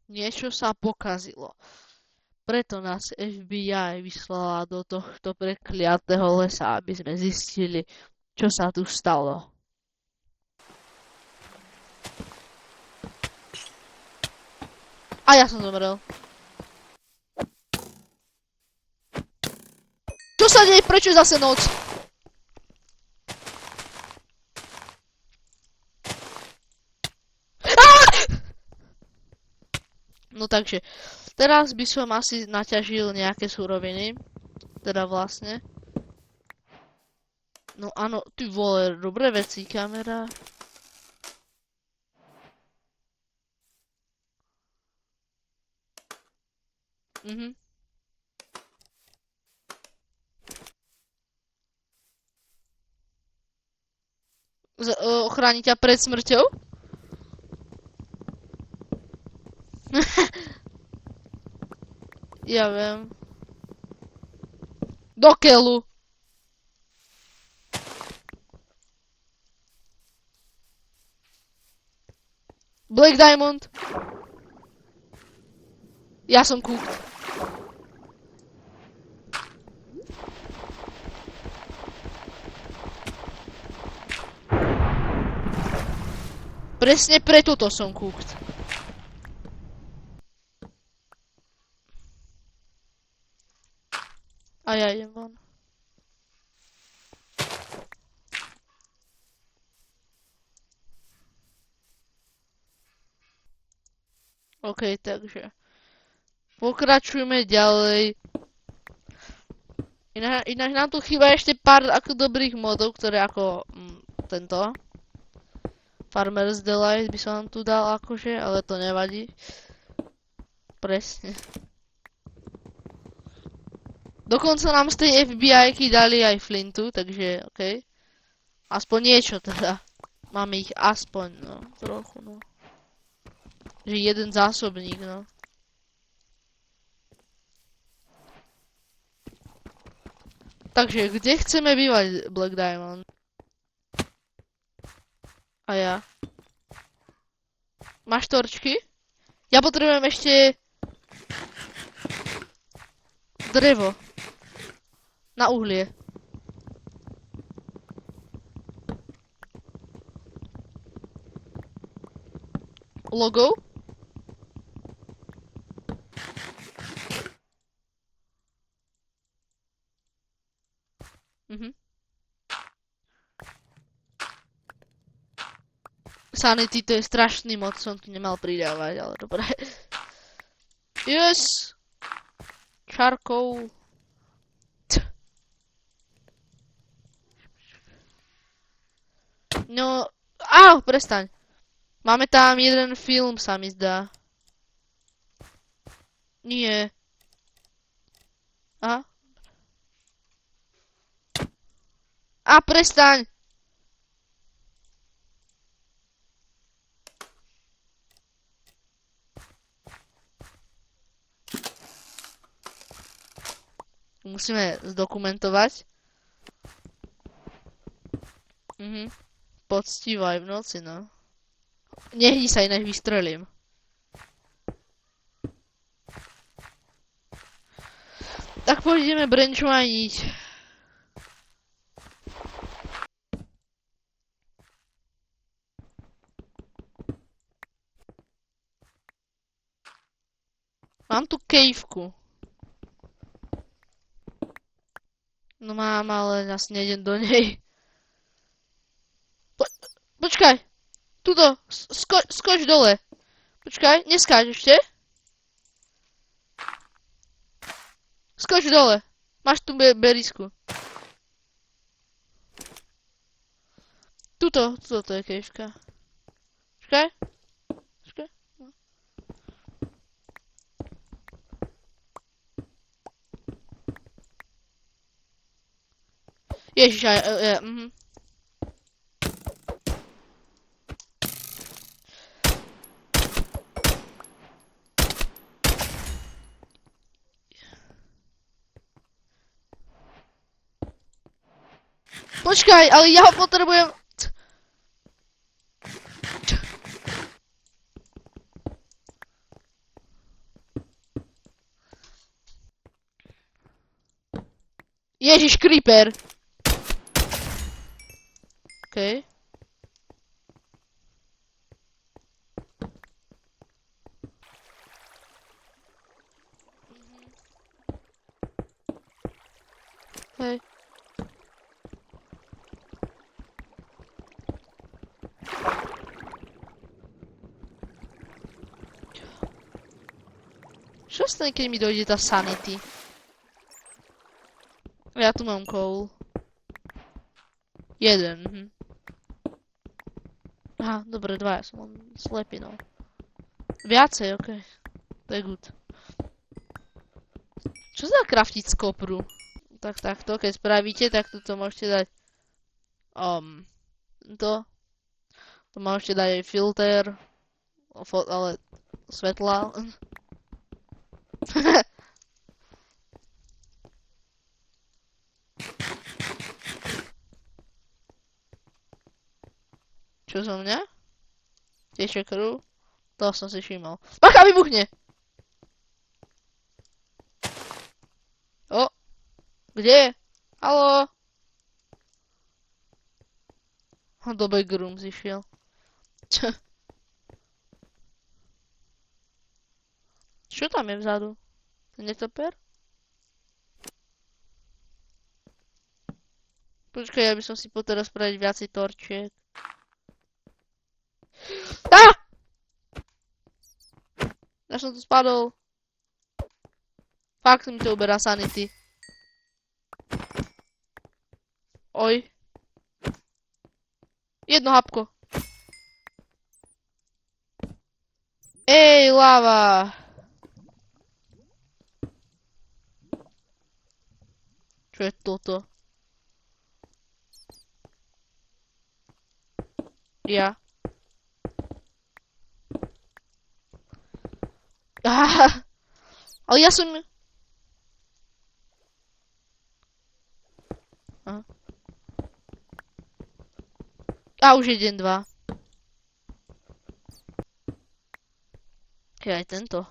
Niečo sa pokazilo. Preto nás FBI vyslala do tohto prekliatého lesa, aby sme zistili, čo sa tu stalo. A ja som zomrel. Čo sa deje? Prečo je zase noc? No takže, teraz by som asi naťažil nejaké suroviny. Teda vlastne. No áno, ty vole, dobré veci, kamera. Mhm. Ochráni ťa pred smrťou? Ja viem. Do keľu. Black Diamond. Ja som cooked. Presne preto to som cooked. A ja idem von. OK, takže. Pokračujeme ďalej. Ináč nám tu chýba ešte pár ako dobrých modov, ktoré ako tento. Farmer's Delight by som vám tu dal akože, ale to nevadí. Presne. Dokonca nám z tej FBI-ky dali aj flintu, takže OK. Aspoň niečo teda. Máme ich aspoň, no, trochu, no. Že jeden zásobník, no. Takže, kde chceme bývať, Black Diamond? A ja. Máš torčky? Ja potrebujem ešte... drevo. Na uhlie. Logo? Mhm. Sanity, to je strašný moc, som tu nemal pridávať, ale dobre. Yes! Charcoal. No, prestaň. Máme tam jeden film, sa mi zdá. Nie. Aha. Prestaň! Musíme zdokumentovať. Poctivo aj v noci, no. Nehni sa, ináč vystrelím. Tak pôjdeme branchmaniť. Mám tu caveku. No mám, ale asi nejdem do nej. Počkaj! Tuto! Skoč dole! Počkaj, neskáč ešte. Skoč dole. Máš tu berisku. Tuto to je kejška. Počkaj. Počkaj. Ježiš, Počkaj, ale ja ho potrebujem... Ježiš, creeper! Okej. Hej. Čo stane, keď mi dojde tá sanity? Ja tu mám coal. Jeden, Aha, dobre, dva, ja som len slepý, no. Viacej, okej. To je good. Čo za kraftiť z kopru? Tak takto, keď spravíte, tak to môžete dať to môžete dať aj filter, ale svetla. Čo zo mňa? Tieče krv? To som si všimol. Bacha, vybuchne! O! Kde? Haló? Do backroom zišiel. Čo tam je vzadu? Netoper? Počkaj, ja by som si potreboval spraviť viacej torčiek. Á! Ja som tu spadol. Fakt mi to uberá sanity. Oj. Jedno hapko. Ej, lava. Čo je toto? Ja. Ale ja som... A už jeden, dva. Keď aj tento.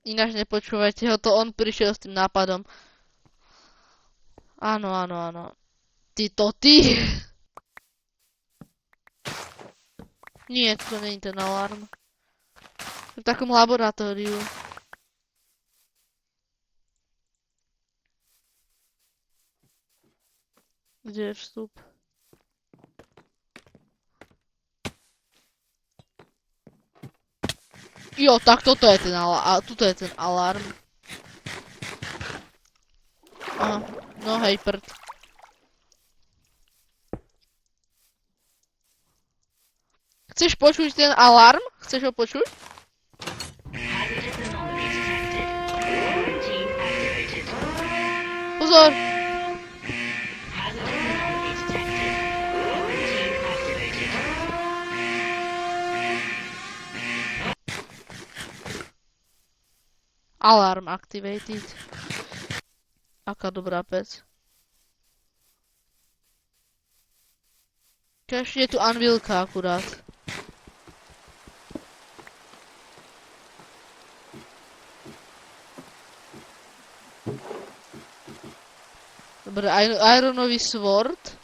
Ináč nepočúvajte ho, to on prišiel s tým nápadom. Áno, áno, áno. Ty to ty! Nie, to nie je ten alarm. V takom laboratóriu. Kde je vstup? Jo, tak toto je ten alarm. A tuto je ten alarm. Aha, no hej, prd. Chceš počuť ten alarm? Chceš ho počuť? Pozor! Alarm activated. Aká dobrá vec. Ešte je tu anvilka akurát. Dobre, ironový sword.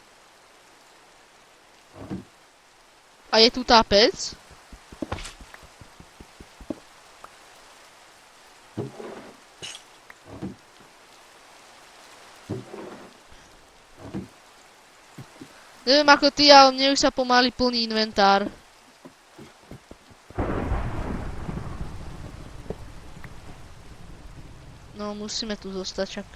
A je tu tá pec. Neviem ako ty, ale mne už sa pomaly plní inventár. No, musíme tu zostať však.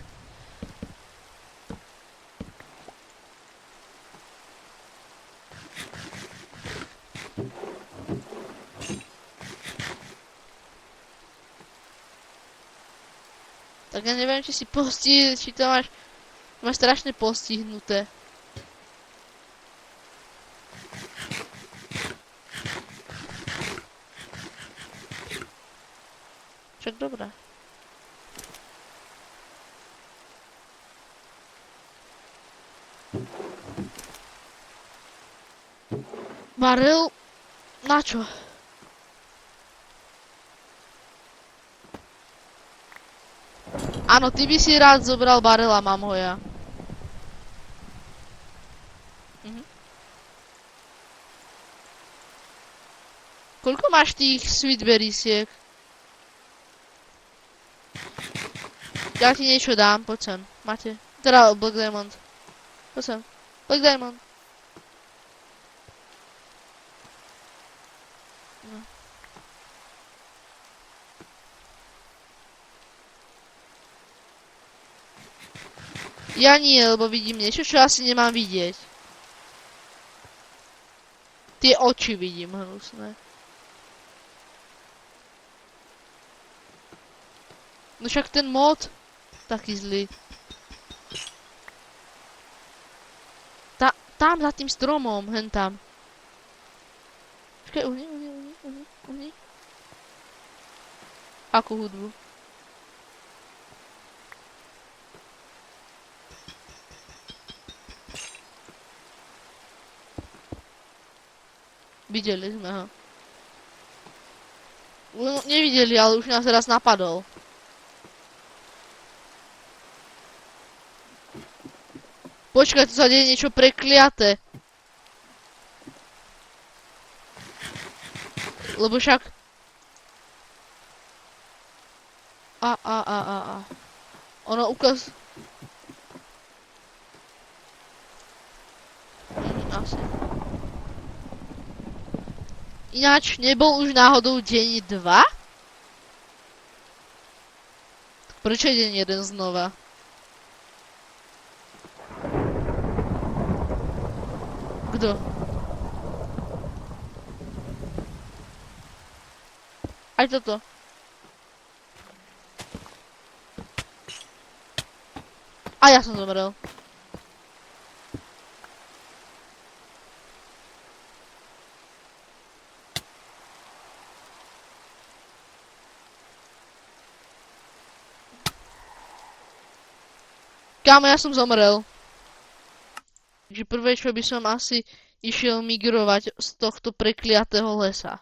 Tak ja neviem, či si či to máš strašne postihnuté. Však dobré. Baril? Na čo? Áno, ty by si rád zobral barela, mám ho ja. Koľko máš tých sweetberrysiek? Ja ti niečo dám, poď sem. Máte. Teda Black Diamond. Poď sem. Black Diamond. No. Ja nie, lebo vidím niečo, čo asi nemám vidieť. Tie oči vidím hnusné. No však ten mod, taký zlý. Tam za tým stromom, hen tam. Počkaj, uhni. Akú hudbu? Videli sme ho. Nevideli, ale už nás raz napadol. Počkaj, tu sa deje niečo prekliaté. Lebo však... Ono ukaz... Asi. Ináč, nebol už náhodou deň 2? Prečo je deň 1 znova? Kto? Aj toto. A ja som zomrel. Kámo, ja som zomrel. Takže prvé, čo by som asi išiel migrovať z tohto prekliatého lesa.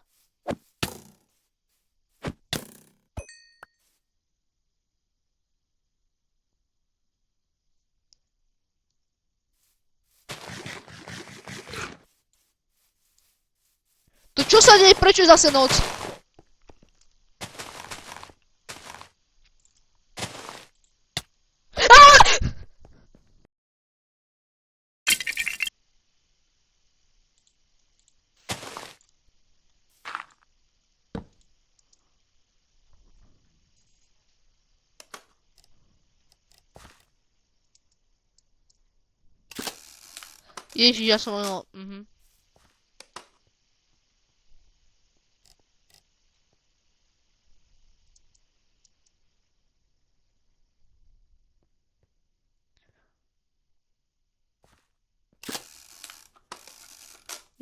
To čo sa deje? Prečo je zase noc? Ježiš, ja som len...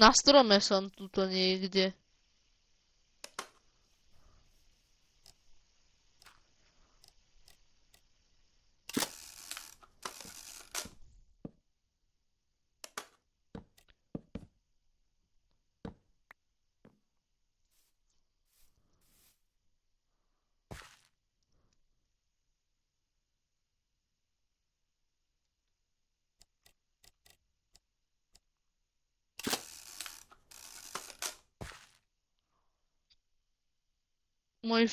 Na strome som tuto niekde.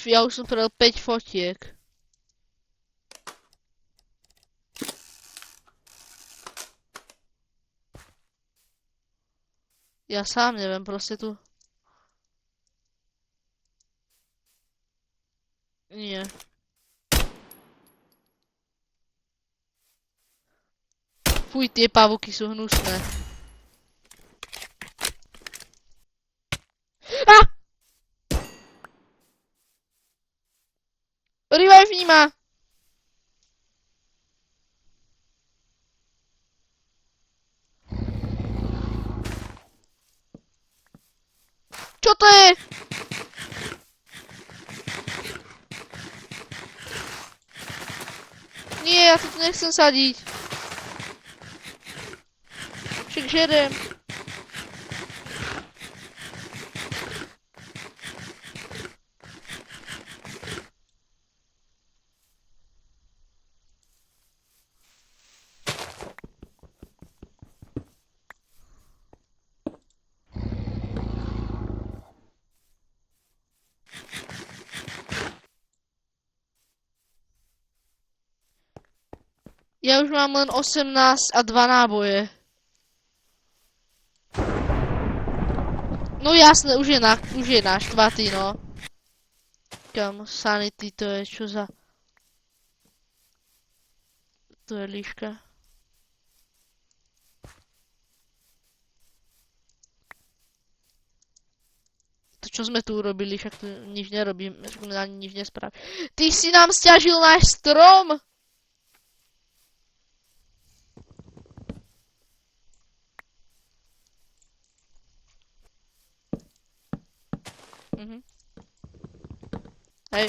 Ja už som spravil 5 fotiek. Ja sám neviem, proste tu... Nie. Fuj, tie pavuky sú hnusné. Revive ma! Čo to je? Nie, ja to tu nechcem sadiť. žerem. Ja už mám len 18 a 2 náboje. No jasné, už je naštvatý, no. Kam, sanity, to je čo za... To je líška. To čo sme tu urobili, však tu nič nerobím, ani nič nespraví. Ty si nám sťažil náš strom! Mhm. Hej.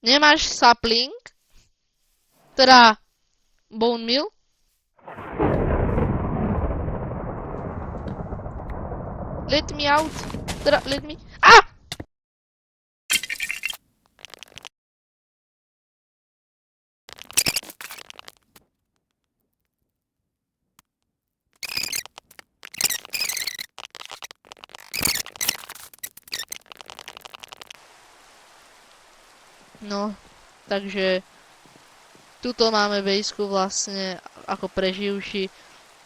Nemáš sapling? Teda bone meal? Let me out. Teda, let me... Ah! No, takže tuto máme bejsku vlastne ako preživší,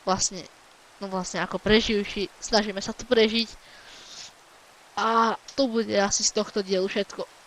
vlastne ako preživší, snažíme sa tu prežiť a to bude asi z tohto dielu všetko.